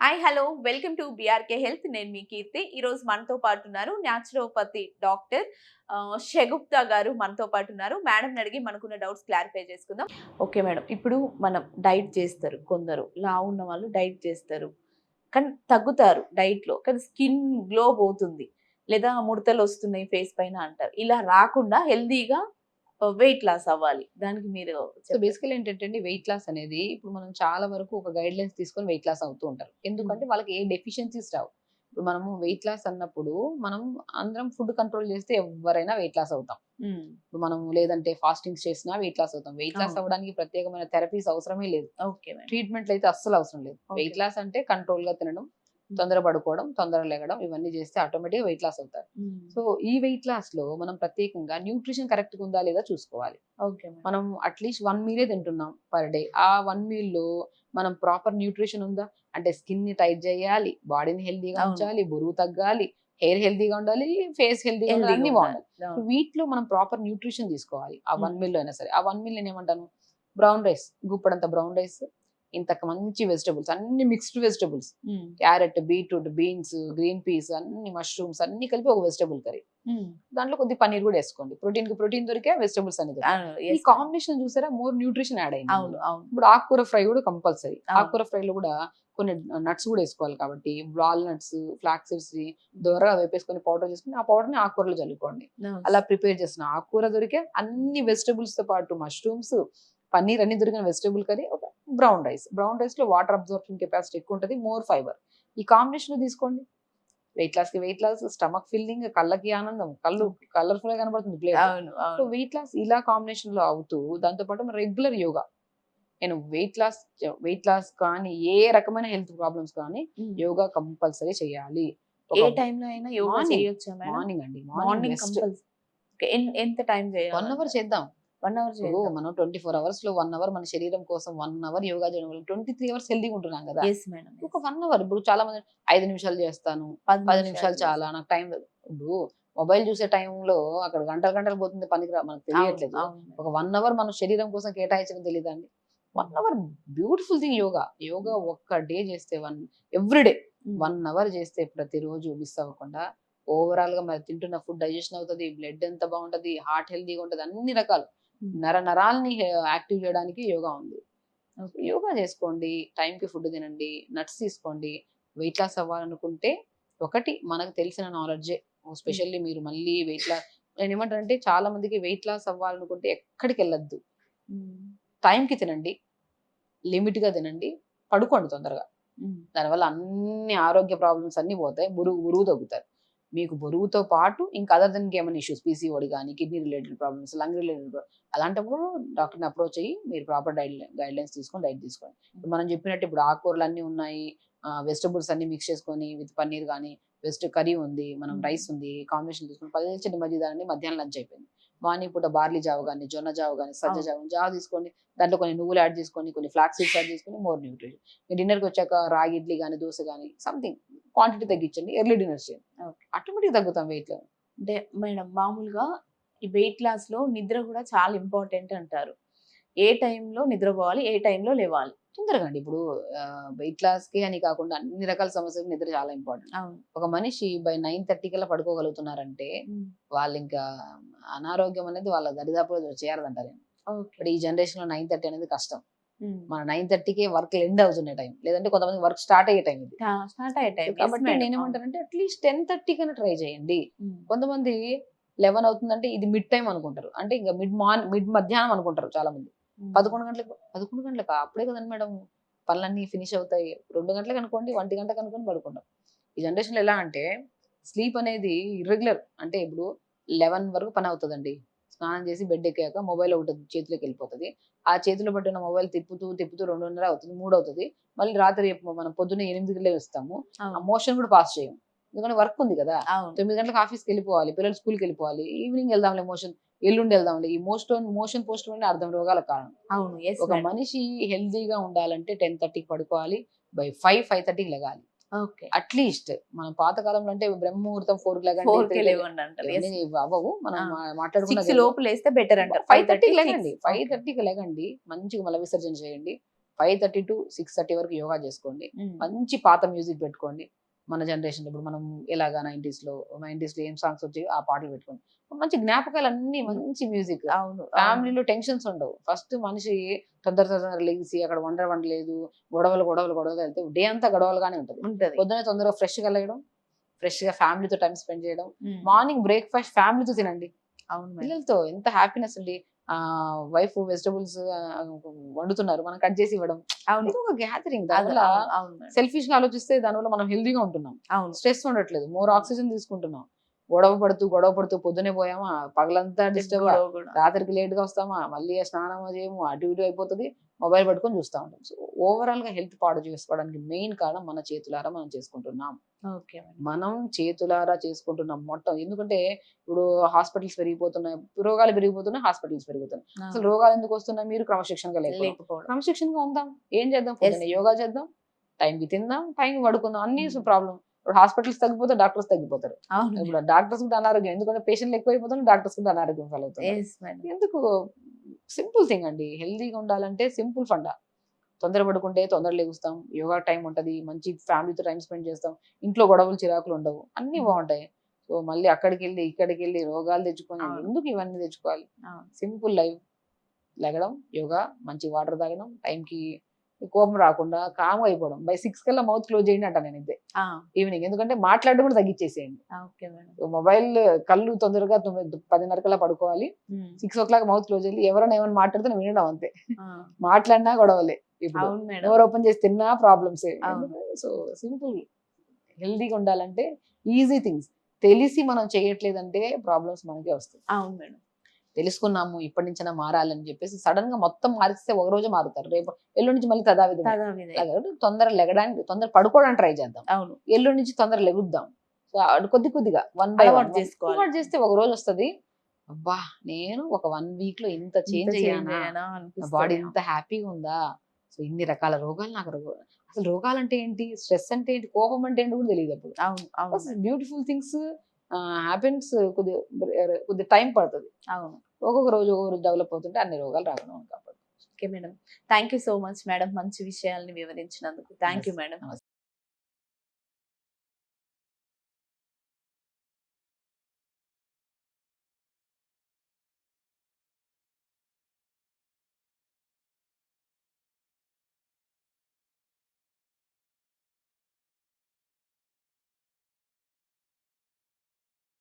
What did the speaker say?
Hi hello welcome to BRK health. నేను మీ కీర్తి. ఈరోజు మనతో పాటు ఉన్నారు న్యాచురోపతి డాక్టర్ షగుప్తా గారు మనతో పాటు ఉన్నారు. మేడంని అడిగి మనకున్న డౌట్స్ క్లారిఫై చేసుకుందాం. ఓకే మేడం, ఇప్పుడు మనం డైట్ చేస్తారు, కొందరు లావు ఉన్న వాళ్ళు డైట్ చేస్తారు కానీ తగ్గుతారు డైట్లో, కానీ స్కిన్ గ్లో పోతుంది లేదా ముడతలు వస్తున్నాయి ఫేస్ పైన అంటారు. ఇలా రాకుండా హెల్దీగా వెయిట్ లాస్ అవ్వాలి, దానికి మీరు సో బేసికల్ ఏంటంటే అండి, వెయిట్ లాస్ అనేది ఇప్పుడు మనం చాలా వరకు ఒక గైడ్ లైన్స్ తీసుకొని వెయిట్ లాస్ అవుతూ ఉంటారు. ఎందుకంటే వాళ్ళకి ఏ డెఫిషియన్సీస్ రావు. ఇప్పుడు మనము వెయిట్ లాస్ అన్నప్పుడు మనం అందరం ఫుడ్ కంట్రోల్ చేస్తే ఎవరైనా వెయిట్ లాస్ అవుతాం. ఇప్పుడు మనం లేదంటే ఫాస్టింగ్స్ చేసినా వెయిట్ లాస్ అవుతాం. వెయిట్ లాస్ అవ్వడానికి ప్రత్యేకమైన థెరపీస్ అవసరమే లేదు. ఓకే ట్రీట్మెంట్లు అయితే అస్సలు అవసరం లేదు. వెయిట్ లాస్ అంటే కంట్రోల్ గా తినడం, తొందర పడుకోవడం, తొందర లెగడం, ఇవన్నీ చేస్తే ఆటోమేటిక్గా వెయిట్ లాస్ అవుతారు. సో ఈ వెయిట్ లాస్ లో మనం ప్రత్యేకంగా న్యూట్రిషన్ కరెక్ట్ గా ఉందా లేదా చూసుకోవాలి. ఓకే మనం అట్లీస్ట్ 1 మీలే తింటున్నాం పర్ డే. ఆ 1 మీల్‌లో మనం ప్రాపర్ న్యూట్రిషన్ ఉందా? అంటే స్కిన్‌ని టైట్ చేయాలి, బాడీని హెల్తీగా ఉంచాలి, బరువు తగ్గాలి, హెయిర్ హెల్తీగా ఉండాలి, ఫేస్ హెల్తీగా ఉండాలి, హెల్దీగా అన్నీ ఉండాలి. బాగుండాలి. సో వీటిలో మనం ప్రాపర్ న్యూట్రిషన్ తీసుకోవాలి. ఆ 1 మీల్‌లో అయినా సరే. ఆ 1 మీల్ నేనేమంటాను, బ్రౌన్ రైస్, గుప్పెడంత బ్రౌన్ రైస్, ఇంతకు మంచి వెజిటబుల్స్, అన్ని mixed vegetables, carrot, beetroot, beans, green peas, అన్ని మష్రూమ్స్ అన్ని కలిపి ఒక వెజిటబుల్ కర్రీ. దాంట్లో కొద్ది పన్నీర్ కూడా వేసుకోండి. ప్రోటీన్ దొరికే వెజిటబుల్స్ అనేది ఈ కాంబినేషన్ చూసారా, మోర్ న్యూట్రిషన్ యాడ్ అయింది. అవును అవును. ఇప్పుడు ఆకుకూర ఫ్రై కూడా కంపల్సరీ. ఆకుకూర ఫ్రైలో కూడా కొన్ని నట్స్ కూడా వేసుకోవాలి కాబట్టి వాల్నట్స్, ఫ్లాక్ సీడ్స్ దోరగా వేపేసుకొని పౌడర్ చేసుకుని ఆ పౌడర్ ని ఆకుకూరలో చల్లుకోండి. అలా ప్రిపేర్ చేసిన ఆకుకూర దొరికే అన్ని వెజిటబుల్స్ తో పాటు మష్రూమ్స్, పన్నీర్ అన్ని దొరికిన వెజిటబుల్ కర్రీ, ఒక బ్రౌన్ రైస్ లో వాటర్ అబ్జార్ప్షన్ కెపాసిటీ ఎక్కువ ఉంటుంది, మోర్ ఫైబర్. ఈ కాంబినేషన్ తీసుకోండి. వెయిట్ లాస్, స్టమక్ ఫిల్లింగ్, కళ్ళకి ఆనందం, కళ్ళు కలర్ఫుల్ గా కనబడుతుంది ప్లేట్. అవును సో అవును. వెయిట్ లాస్ ఇలా కాంబినేషన్ లో అవుతూ, దాంతో పాటు రెగ్యులర్ యోగా. నేను వెయిట్ లాస్ కానీ ఏ రకమైన హెల్త్ ప్రాబ్లమ్స్ కానీ యోగా కంపల్సరీ చేయాలి. ఏ టైంలో అయినా యోగా మార్నింగ్ చేయొచ్చా మేడం? మార్నింగ్ అండి, మార్నింగ్ మార్నింగ్ బెస్ట్. కంపల్సరీ. ఎంత టైం 1 అవర్ చేయాలి? చేద్దాం. 1 అవర్ ఇప్పుడు చేద్దాం. మనం 24 అవర్స్ లో 1 అవర్ మన శరీరం కోసం 1 అవర్ యోగా చేయడం వల్ల 23 అవర్స్ హెల్తీగా ఉంటున్నాం కదా. Yes madam. ఒక 1 అవర్, ఇప్పుడు చాలా మంది 5 నిమిషాలు చేస్తాను, 10 10 నిమిషాలు నిమిషాలు చాలా, నాకు టైం లేదు. ఇప్పుడు మొబైల్ చూసే టైంలో అక్కడ గంటలు గంటలు పోతుంది, మనకు అవును తెలియట్లేదు. అవును. ఒక 1 అవర్ మన శరీరం కోసం కేటాయించడం తెలియదండి. 1 our beautiful thing yoga. Yoga ఒక్క డే చేస్తే ఎవ్రీడే 1 అవర్ చేస్తే ప్రతిరోజు మిస్ అవ్వకుండా, ఓవరాల్ గా మరి తింటున్న ఫుడ్ డైజెషన్ అవుతది, బ్లడ్ ఎంత బాగుంటది, హార్ట్ హెల్తీగా ఉంటది, అన్ని రకాలు నరాల్ని యాక్టివ్ చేయడానికి యోగా ఉంది. యోగా చేసుకోండి, టైంకి ఫుడ్ తినండి, నట్స్ తీసుకోండి. వెయిట్ లాస్ అవ్వాలనుకుంటే ఒకటి మనకు తెలిసిన నాలెడ్జే. స్పెషల్లీ మీరు మళ్ళీ నేనేమంటానంటే, చాలా మందికి వెయిట్ లాస్ అవ్వాలనుకుంటే ఎక్కడికి వెళ్ళొద్దు. టైంకి తినండి, లిమిట్ గా తినండి, పడుకోండి తొందరగా. దానివల్ల అన్ని ఆరోగ్య ప్రాబ్లమ్స్ అన్ని పోతాయి. బరువు తగ్గుతారు. మీకు బరువుతో పాటు ఇంకా అదర్ దెన్ ఏమైనా ఇష్యూస్, పీసీఓడి కానీ, kidney related problems, lung related అలాంటప్పుడు డాక్టర్ని అప్రోచ్ అయ్యి మీరు ప్రాపర్ గైడ్ లైన్స్ తీసుకొని డైట్ తీసుకోండి. ఇప్పుడు మనం చెప్పినట్టు ఇప్పుడు ఆకుకూరలు అన్నీ ఉన్నాయి, వెజిటబుల్స్ అన్ని మిక్స్ చేసుకొని విత్ పన్నీర్ కానీ, కర్రీ ఉంది, మనం రైస్ ఉంది, కాంబినేషన్ తీసుకొని 10 నుంచి మధ్యదానండి, మధ్యాహ్నం లంచ్ అయిపోయింది. మార్నింగ్ పూట బార్లీ జావ కానీ, జొన్న జావ కానీ, సజ్జ జావ తీసుకోండి. దాంట్లో కొన్ని నువ్వులు యాడ్ చేసుకొని, కొన్ని ఫ్లాక్స్ సీడ్స్ యాడ్ చేసుకొని, మోర్ న్యూట్రిషన్. డిన్నర్కి వచ్చాక రాగి ఇడ్లీ కానీ, దోశ కానీ సంథింగ్ క్వాంటిటీ తగ్గించండి, ఎర్లీ డిన్నర్ చేయండి. ఆటోమేటిక్ తగ్గుతాం వెయిట్ లో. అంటే మేడం, మామూలుగా ఈ వెయిట్ లాస్ లో నిద్ర కూడా చాలా ఇంపార్టెంట్ అంటారు. ఏ టైంలో నిద్రపోవాలి, ఏ టైంలో లేవాలి? తొందరగా అండి. ఇప్పుడు వెయిట్ లాస్ కి అని కాకుండా అన్ని రకాల సమస్యలకు నిద్ర చాలా ఇంపార్టెంట్. అవును. ఒక మనిషి బై 9:30 కల్లా పడుకోగలుగుతున్నారంటే వాళ్ళు ఇంకా అనారోగ్యం అనేది వాళ్ళ దరిదాపులో చేరదంటారు. ఇప్పుడు ఈ జనరేషన్ లో 9:30 అనేది కష్టం. మన 9:30కే వర్క్ ఎండ్ అవుతున్న టైం, లేదంటే కొంతమంది వర్క్ స్టార్ట్ అయ్యే టైం ఇది. స్టార్ట్ అయ్యే టైం. కాబట్టి నేనేమంటానంటే అట్లీస్ట్ 10:30 కన్నా ట్రై చేయండి. కొంతమంది 11 అవుతుందంటే ఇది మిడ్ టైం అనుకుంటారు, అంటే ఇంకా మిడ్ మధ్యాహ్నం అనుకుంటారు చాలా మంది. 11 గంటలకా? అప్పుడే కదండి మేడం పనులన్నీ ఫినిష్ అవుతాయి. 2 గంటలకు అనుకోండి, 1 గంటకు అనుకోని పడుకుంటాం. ఈ జనరేషన్‌లో ఎలా అంటే స్లీప్ అనేది ఇర్రెగ్యులర్. అంటే ఇప్పుడు 11 వరకు పని అవుతదండి. స్నానం చేసి బెడ్ ఎక్కాక మొబైల్ ఒకటి చేతిలోకి వెళ్ళిపోతది. ఆ చేతిలో పట్టున్న మొబైల్ తిప్పుతూ 2:30 అవుతది, 3 అవుతది. మళ్ళీ రాత్రి మనం పొద్దున్నే 8కి లేస్తాము. ఆ మోషన్ కూడా పాస్ చేయం. ఎందుకంటే వర్క్ ఉంది కదా. 9 గంటలకు ఆఫీస్‌కి వెళ్ళిపోవాలి, పిల్లలు స్కూల్‌కి వెళ్ళిపోవాలి. ఈవినింగ్ వెళ్దాంలే ఎల్లుండి వెళ్దాంలే. ఈ మోషన్ పోస్ట్ పోన్ అర్ధం రోగాలకు కారణం. అవును. ఒక మనిషి హెల్తీగా ఉండాలంటే 10:30కి పడుకోవాలి. బై 5:30కి లెగాలి. ఓకే. అట్లీస్ట్ మన పాత కాలంలో అంటే బ్రహ్మముహూర్తం 4కి లెగండి, 4కే లేవండి అంటారు. ఇవన్నీ అవ్వవు. మనం మాట్లాడుకున్నది 6 లోపు లేస్తే బెటర్ అంటారు. 5:30కి 5:30కి లెగండి. 6. 5:30కి లెగండి. మంచిగా మల విసర్జన చేయండి. 5:30 to 6:30 వరకు యోగా చేసుకోండి. మంచి పాత మ్యూజిక్ పెట్టుకోండి. మన జనరేషన్ ఇప్పుడు మనం ఎలాగా 90s లో ఏం సాంగ్స్ వచ్చాయో ఆ పాటలు పెట్టుకోండి. మంచి జ్ఞాపకాలు అన్ని, మంచి మ్యూజిక్. అవును ఫ్యామిలీలో టెన్షన్స్ ఉండవు. ఫస్ట్ మనిషి తొందర లెగిసి అక్కడ వండలేదు, గొడవలు వెళ్తే డే అంతా గొడవలుగానే ఉంటది. ఉంటది. పొద్దున తొందరగా ఫ్రెష్గా లేయడం, ఫ్రెష్గా ఫ్యామిలీతో టైం స్పెండ్ చేయడం, మార్నింగ్ బ్రేక్ఫాస్ట్ ఫ్యామిలీతో తినండి. అవును మేడం. పిల్లలతో ఎంత హ్యాపీనెస్ అండి. వైఫ్ వెజిటబుల్స్ వండుతున్నారు, మనం కట్ చేసి ఇవ్వడం. అవును ఇది ఒక గ్యాదరింగ్. అది దానివల్ల అవును మేడం. సెల్ఫిష్ గా ఆలోచిస్తే దానివల్ల మనం హెల్దీగా ఉంటున్నాం, అవును స్ట్రెస్ ఉండట్లేదు, మోర్ ఆక్సిజన్ తీసుకుంటున్నాం. గొడవ పడుతూ పొద్దునే పోయామా, పగలంతా డిస్టర్బ్, గొడవ కూడా. రాత్రికి లేట్ గా వస్తామా, మళ్ళీ స్నానం చేయము, అటు ఇటు అయిపోతుంది, మొబైల్ పట్టుకొని చూస్తూ ఉంటాం. సో ఓవరాల్ గా హెల్త్ పాడు చేసుకోవడానికి మెయిన్ కారణం మన చేతులారా మనం చేసుకుంటున్నాం. Okay madam. మనం చేతులారా చేసుకుంటున్నాం మొత్తం. ఎందుకంటే ఇప్పుడు హాస్పిటల్స్ పెరిగిపోతున్నాయి, రోగాలు పెరిగిపోతున్నాయి, హాస్పిటల్స్ పెరుగుతున్నాయి. అసలు రోగాలు ఎందుకు వస్తున్నాయి? మీరు క్రమశిక్షణగా లేకపోవడం. క్రమశిక్షణగా ఉందాం, ఏం చేద్దాం, పొద్దున్న యోగా చేద్దాం, టైంకి తిందాం, టైంకి పడుకుందాం, అన్ని ప్రాబ్లం. ఇప్పుడు హాస్పిటల్స్ తగ్గిపోతే డాక్టర్స్ తగ్గిపోతారు. అవును ఇప్పుడు డాక్టర్స్ కూడా అనారోగ్యం, ఎందుకంటే పేషెంట్లు ఎక్కువ అయిపోతున్నారు, డాక్టర్స్ కూడా అనారోగ్యం ఫాలో అవుతారు. Yes, madam. ఎందుకు? సింపుల్ థింగ్ అండి. హెల్దీగా ఉండాలంటే సింపుల్ ఫండా. తొందర పడుకుంటే తొందర లేగుస్తాం, యోగా టైం ఉంటది, మంచి ఫ్యామిలీతో టైం స్పెండ్ చేస్తాం, ఇంట్లో గొడవలు చిరాకులు ఉండవు, అన్ని బాగుంటాయి. సో మళ్ళీ అక్కడికి వెళ్ళి ఇక్కడికి వెళ్ళి రోగాలు తెచ్చుకొని అవును. ఎందుకు ఇవన్నీ తెచ్చుకోవాలి? అవును. సింపుల్ లైఫ్, లెగడం, యోగా, మంచి వాటర్ తాగడం, టైంకి కోపం రాకుండా కామ్గా అయిపోవడం. బై 6 కల్లా మౌత్ క్లోజ్ చేయండి అంట నేను అయితే ఆ, ఈవినింగ్. ఎందుకంటే మాట్లాడడం కూడా తగ్గించేసేయండి. Okay madam. మొబైల్ కళ్ళు తొందరగా 10:30 కల్లా పడుకోవాలి. 6 o'clock మౌత్ క్లోజ్ చేయాలి. ఎవరైనా ఏమైనా మాట్లాడితే వినడం అంతే. ఆ, మాట్లాడినా గొడవలే. ఇప్పుడు అవును మేడం. డోర్ ఓపెన్ చేసి తిన్నా ప్రాబ్లమ్సే. అవును. So simple. హెల్దీగా ఉండాలంటే ఈజీ థింగ్స్. తెలిసి మనం చేయట్లేదంటే ప్రాబ్లమ్స్ మనకే వస్తాయి. అవును మేడం. తెలుసుకున్నాము, ఇప్పటి నుంచైనా మారాలని చెప్పేసి సడన్ గా మొత్తం మారిస్తే ఒక రోజు మారుతారు, రేపు ఎల్లుండి నుంచి మళ్ళీ తదావిధం. తదావిదే. తొందర లెగడానికి, తొందర పడుకోవడానికి ట్రై చేద్దాం. అవును. ఎల్లుండి నుంచి తొందర లెగుద్దాం. సో కొద్దిగా వన్ బై అలవాటు చేసుకోవాలి. అలవాటు చేస్తే ఒక రోజు వస్తుంది. అబ్బా, నేను ఒక 1 week లో ఇంత చేంజ్ అయ్యానా, నా బాడీ ఇంత హ్యాపీగా ఉందా, సో ఇన్ని రకాల రోగాలు నాకు అసలు రోగాలు అంటే ఏంటి, స్ట్రెస్ అంటే ఏంటి, కోపం అంటే ఏంటి కూడా తెలియదు అప్పుడు. అవును అవును బ్యూటిఫుల్ థింగ్స్ హ్యాపెన్స్. కొద్ది టైం పడుతుంది. అవును. ఒక్కొక్క రోజు డెవలప్ అవుతుంటే అన్ని రోగాలు రాకుండా కాబట్టి. Okay madam. Thank you so much madam, మంచి విషయాల్ని వివరించినందుకు. Thank you madam.